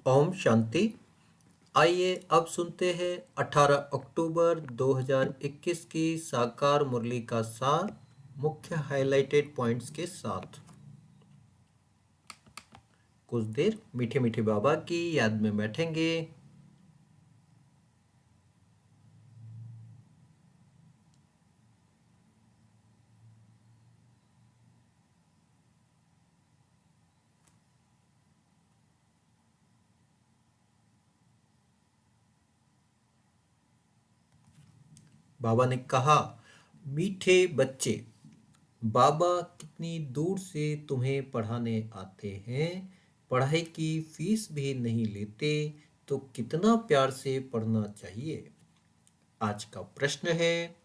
ओम शांति। आइए अब सुनते हैं 18 अक्टूबर 2021 की साकार मुरली का सार मुख्य हाइलाइटेड पॉइंट्स के साथ। कुछ देर मीठे मीठे बाबा की याद में बैठेंगे। बाबा ने कहा, मीठे बच्चे, बाबा कितनी दूर से तुम्हें पढ़ाने आते हैं। पढ़ाई की फीस भी नहीं लेते तो कितना प्यार से पढ़ना चाहिए। आज का प्रश्न है,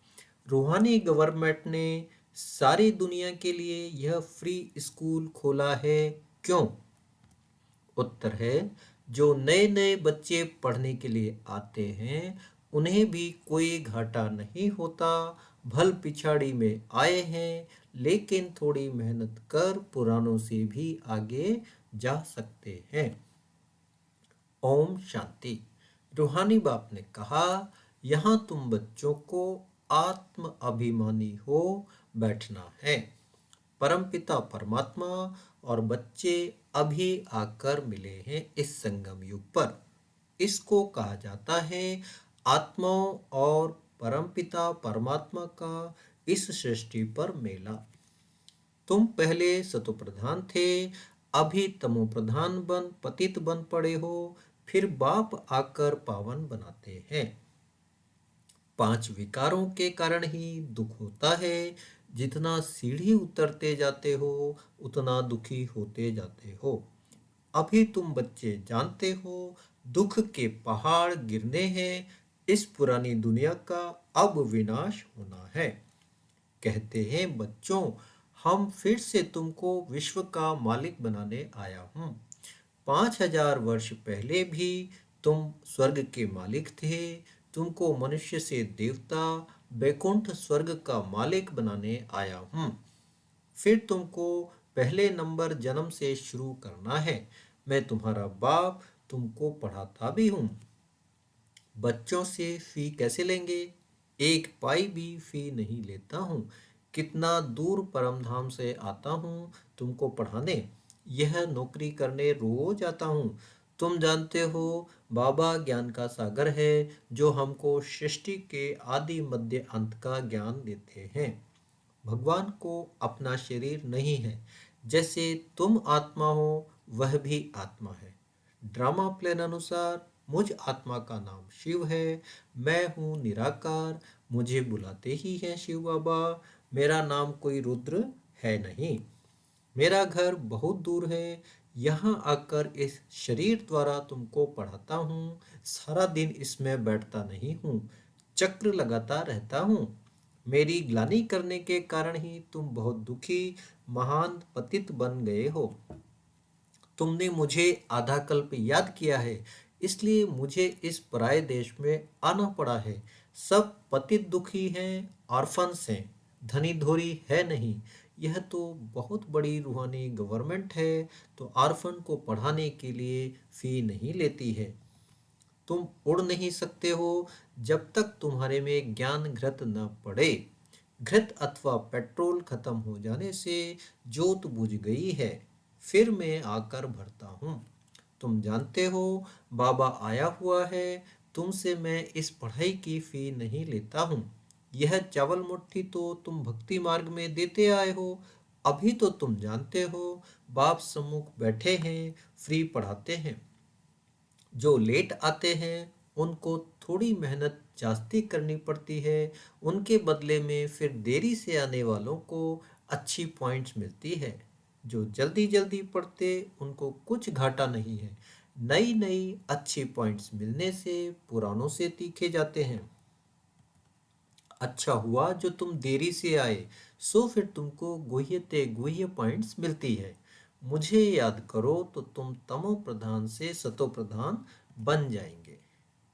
रूहानी गवर्नमेंट ने सारी दुनिया के लिए यह फ्री स्कूल खोला है, क्यों? उत्तर है, जो नए नए बच्चे पढ़ने के लिए आते हैं उन्हें भी कोई घाटा नहीं होता। भल पिछाड़ी में आए हैं लेकिन थोड़ी मेहनत कर पुरानों से भी आगे जा सकते हैं। ओम शांति। रूहानी बाप ने कहा, यहाँ तुम बच्चों को आत्म अभिमानी हो बैठना है। परमपिता परमात्मा और बच्चे अभी आकर मिले हैं इस संगम युग पर। इसको कहा जाता है आत्माओं और परमपिता परमात्मा का इस सृष्टि पर मेला। तुम पहले सतो प्रधान थे, अभी तमो प्रधान बन पतित बन पड़े हो, फिर बाप आकर पावन बनाते हैं। 5 विकारों के कारण ही दुख होता है। जितना सीढ़ी उतरते जाते हो उतना दुखी होते जाते हो। अभी तुम बच्चे जानते हो दुख के पहाड़ गिरने हैं। इस पुरानी दुनिया का अब विनाश होना है। कहते हैं, बच्चों, हम फिर से तुमको विश्व का मालिक बनाने आया हूँ। 5000 वर्ष पहले भी तुम स्वर्ग के मालिक थे। तुमको मनुष्य से देवता बैकुंठ स्वर्ग का मालिक बनाने आया हूँ। फिर तुमको पहले नंबर जन्म से शुरू करना है। मैं तुम्हारा बाप तुमको पढ़ाता भी हूँ। बच्चों से फी कैसे लेंगे? 1 पाई भी फी नहीं लेता हूँ। कितना दूर परमधाम से आता हूँ तुमको पढ़ाने। यह नौकरी करने रोज आता हूँ। तुम जानते हो बाबा ज्ञान का सागर है जो हमको सृष्टि के आदि मध्य अंत का ज्ञान देते हैं। भगवान को अपना शरीर नहीं है। जैसे तुम आत्मा हो वह भी आत्मा है। ड्रामा प्लान अनुसार मुझ आत्मा का नाम शिव है। मैं हूँ निराकार। मुझे बुलाते ही हैं शिव बाबा। मेरा नाम कोई रुद्र है नहीं। मेरा घर बहुत दूर है। यहाँ आकर इस शरीर द्वारा तुमको पढ़ाता हूँ। सारा दिन इसमें बैठता नहीं हूँ, चक्र लगाता रहता हूँ। मेरी ग्लानि करने के कारण ही तुम बहुत दुखी महान पतित बन गए हो। तुमने मुझे आधा कल्प याद किया है, इसलिए मुझे इस पराये देश में आना पड़ा है। सब पतित दुखी हैं, ऑर्फन्स हैं, धनी धोरी है नहीं। यह तो बहुत बड़ी रूहानी गवर्नमेंट है, तो ऑर्फन को पढ़ाने के लिए फी नहीं लेती है। तुम उड़ नहीं सकते हो जब तक तुम्हारे में ज्ञान घृत न पड़े। घृत अथवा पेट्रोल खत्म हो जाने से जोत बुझ गई है, फिर मैं आकर भरता हूँ। तुम जानते हो बाबा आया हुआ है। तुमसे मैं इस पढ़ाई की फी नहीं लेता हूँ। यह चावल मुट्ठी तो तुम भक्ति मार्ग में देते आए हो। अभी तो तुम जानते हो बाप सम्मुख बैठे हैं, फ्री पढ़ाते हैं। जो लेट आते हैं उनको थोड़ी मेहनत जास्ती करनी पड़ती है। उनके बदले में फिर देरी से आने वालों को अच्छी पॉइंट्स मिलती है। जो जल्दी जल्दी पढ़ते उनको कुछ घाटा नहीं है। नई नई अच्छी पॉइंट्स मिलने से पुरानों से तीखे जाते हैं। अच्छा हुआ जो तुम देरी से आए, सो फिर तुमको गुह्यते गुह्य पॉइंट्स मिलती है। मुझे याद करो तो तुम तमो प्रधान से सतो प्रधान बन जाएंगे।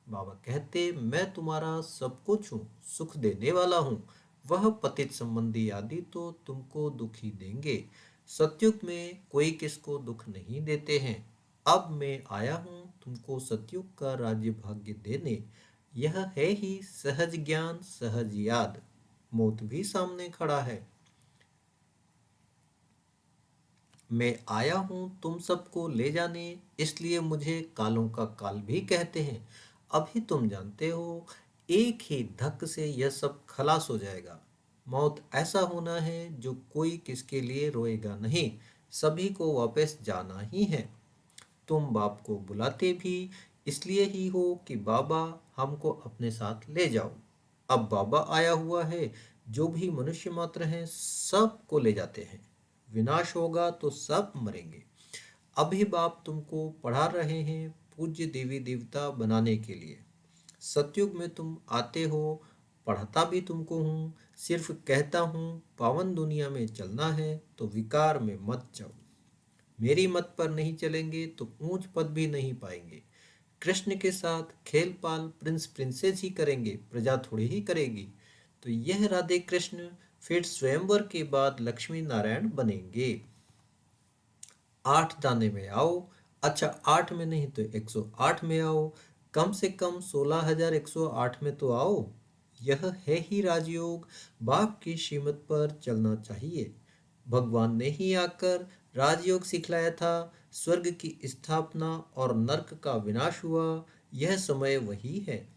बाबा कहते, मैं तुम्हारा सब कुछ हूँ, सुख देने वाला हूँ। वह पतित संबंधी आदि तो तुमको दुखी देंगे। सतयुग में कोई किसको दुख नहीं देते हैं। अब मैं आया हूँ तुमको सतयुग का राज्य भाग्य देने। यह है ही सहज ज्ञान सहज याद। मौत भी सामने खड़ा है। मैं आया हूँ तुम सबको ले जाने, इसलिए मुझे कालों का काल भी कहते हैं। अभी तुम जानते हो, एक ही धक्क से यह सब खलास हो जाएगा। मौत ऐसा होना है जो कोई किसके लिए रोएगा नहीं, सभी को वापस जाना ही है। तुम बाप को बुलाते भी इसलिए ही हो कि बाबा हमको अपने साथ ले जाओ। अब बाबा आया हुआ है, जो भी मनुष्य मात्र हैं सबको ले जाते हैं। विनाश होगा तो सब मरेंगे। अभी बाप तुमको पढ़ा रहे हैं पूज्य देवी देवता बनाने के लिए। सतयुग में तुम आते हो, पढ़ता भी तुमको हूँ, सिर्फ कहता हूँ पावन दुनिया में चलना है तो विकार में मत जाओ। मेरी मत पर नहीं चलेंगे तो ऊंच पद भी नहीं पाएंगे। कृष्ण के साथ खेल पाल प्रिंस प्रिंसेस ही करेंगे, प्रजा थोड़ी ही करेगी। तो यह राधे कृष्ण फिर स्वयंवर के बाद लक्ष्मी नारायण बनेंगे। 8 दाने में आओ। अच्छा, 8 में नहीं तो 108 में आओ। कम से कम 16,108 में तो आओ। यह है ही राजयोग। बाप की श्रीमत पर चलना चाहिए। भगवान ने ही आकर राजयोग सिखलाया था। स्वर्ग की स्थापना और नर्क का विनाश हुआ, यह समय वही है।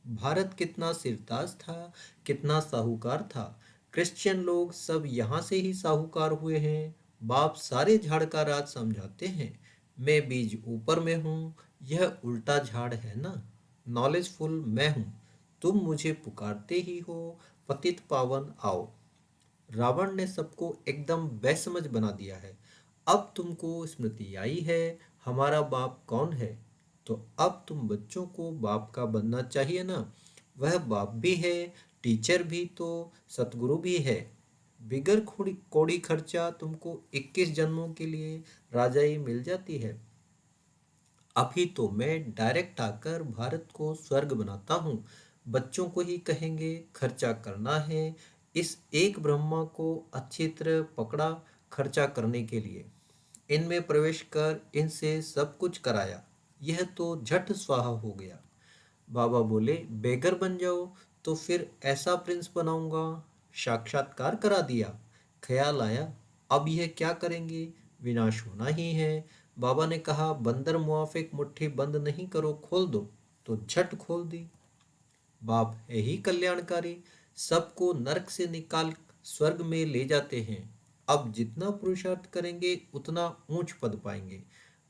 भारत कितना सिरताज था, कितना साहूकार था। क्रिश्चियन लोग सब यहाँ से ही साहूकार हुए हैं। बाप सारे झाड़ का राज समझाते हैं। मैं बीज ऊपर में हूँ, यह उल्टा झाड़ है ना। नॉलेजफुल मैं हूँ, तुम मुझे पुकारते ही हो। पतित पावन आओ। रावण ने सबको एकदम बेसमझ बना दिया है। अब तुमको स्मृति आई है हमारा बाप कौन है। तो अब तुम बच्चों को बाप का बनना चाहिए ना। वह बाप भी है, टीचर भी तो सतगुरु भी है। बिगर खोड़ी कौड़ी खर्चा तुमको 21 जन्मों के लिए राजाई मिल जाती है। अभी तो मैं डायरेक्ट आकर भारत को स्वर्ग बनाता हूँ। बच्चों को ही कहेंगे खर्चा करना है। इस एक ब्रह्मा को अच्छी तरह पकड़ा खर्चा करने के लिए। इनमें प्रवेश कर इनसे सब कुछ कराया। यह तो झट स्वाहा हो गया। बाबा बोले बेगर बन जाओ, तो फिर ऐसा प्रिंस बनाऊंगा। साक्षात्कार करा दिया। ख्याल आया, अब यह क्या करेंगे, विनाश होना ही है। बाबा ने कहा बंदर मुआफिक मुट्ठी बंद नहीं करो, खोल दो। तो झट खोल दी। बाप है ही कल्याणकारी, सबको नरक से निकाल स्वर्ग में ले जाते हैं। अब जितना पुरुषार्थ करेंगे उतना ऊंच पद पाएंगे।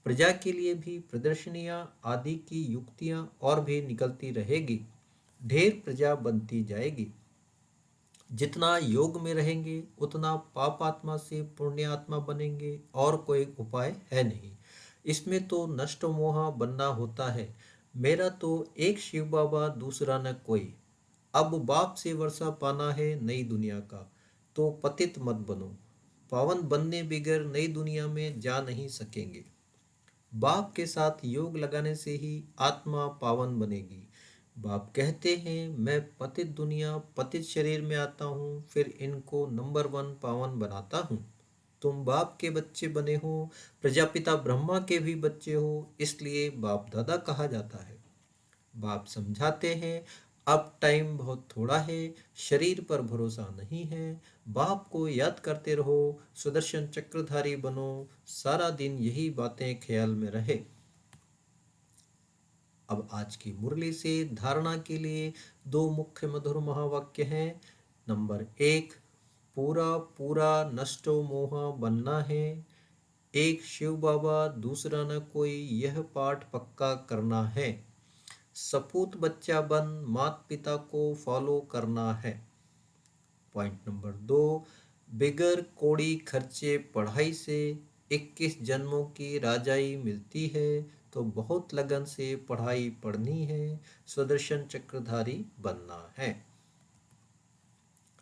प्रजा के लिए भी प्रदर्शनियां आदि की युक्तियां और भी निकलती रहेगी। ढेर प्रजा बनती जाएगी। जितना योग में रहेंगे उतना पापात्मा से पुण्यात्मा बनेंगे, और कोई उपाय है नहीं। इसमें तो नष्ट मोह बनना होता है। मेरा तो एक शिव बाबा, दूसरा न कोई। अब बाप से वर्षा पाना है नई दुनिया का, तो पतित मत बनो। पावन बनने बिगर नई दुनिया में जा नहीं सकेंगे। बाप के साथ योग लगाने से ही आत्मा पावन बनेगी। बाप कहते हैं मैं पतित दुनिया पतित शरीर में आता हूँ, फिर इनको नंबर 1 पावन बनाता हूँ। तुम बाप के बच्चे बने हो, प्रजापिता ब्रह्मा के भी बच्चे हो, इसलिए बाप दादा कहा जाता है। बाप समझाते हैं अब टाइम बहुत थोड़ा है, शरीर पर भरोसा नहीं है। बाप को याद करते रहो, सुदर्शन चक्रधारी बनो, सारा दिन यही बातें ख्याल में रहे। अब आज की मुरली से धारणा के लिए 2 मुख्य मधुर महावाक्य हैं। नंबर 1, पूरा पूरा नष्टो मोह बनना है। एक शिव बाबा दूसरा न कोई, यह पाठ पक्का करना है। सपूत बच्चा बन माता पिता को फॉलो करना है। पॉइंट नंबर 2, बिगर कोड़ी खर्चे पढ़ाई से 21 जन्मों की राजाई मिलती है, तो बहुत लगन से पढ़ाई पढ़नी है, सुदर्शन चक्रधारी बनना है।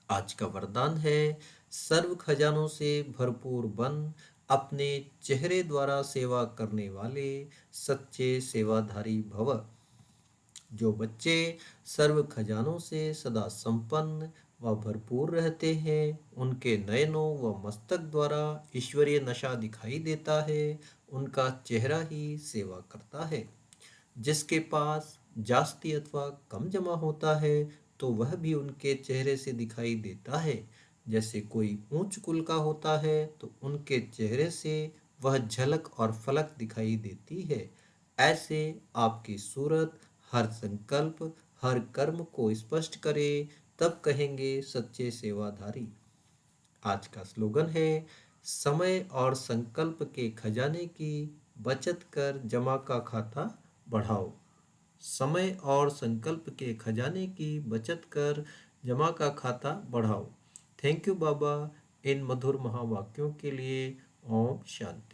आज का वरदान है सर्व खजानों से भरपूर बन, अपने चेहरे द्वारा सेवा करने वाले सच्चे सेवाधारी भव। जो बच्चे सर्व खजानों से सदा संपन्न व भरपूर रहते हैं, उनके नयनों व मस्तक द्वारा ईश्वरीय नशा दिखाई देता है। उनका चेहरा ही सेवा करता है। जिसके पास जास्ती अथवा कम जमा होता है तो वह भी उनके चेहरे से दिखाई देता है। जैसे कोई ऊंच कुल का होता है तो उनके चेहरे से वह झलक और फलक दिखाई देती है। ऐसे आपकी सूरत हर संकल्प, हर कर्म को स्पष्ट करे, तब कहेंगे सच्चे सेवाधारी। आज का स्लोगन है, समय और संकल्प के खजाने की बचत कर जमा का खाता बढ़ाओ। समय और संकल्प के खजाने की बचत कर जमा का खाता बढ़ाओ। थैंक यू बाबा इन मधुर महावाक्यों के लिए। ओम शांति।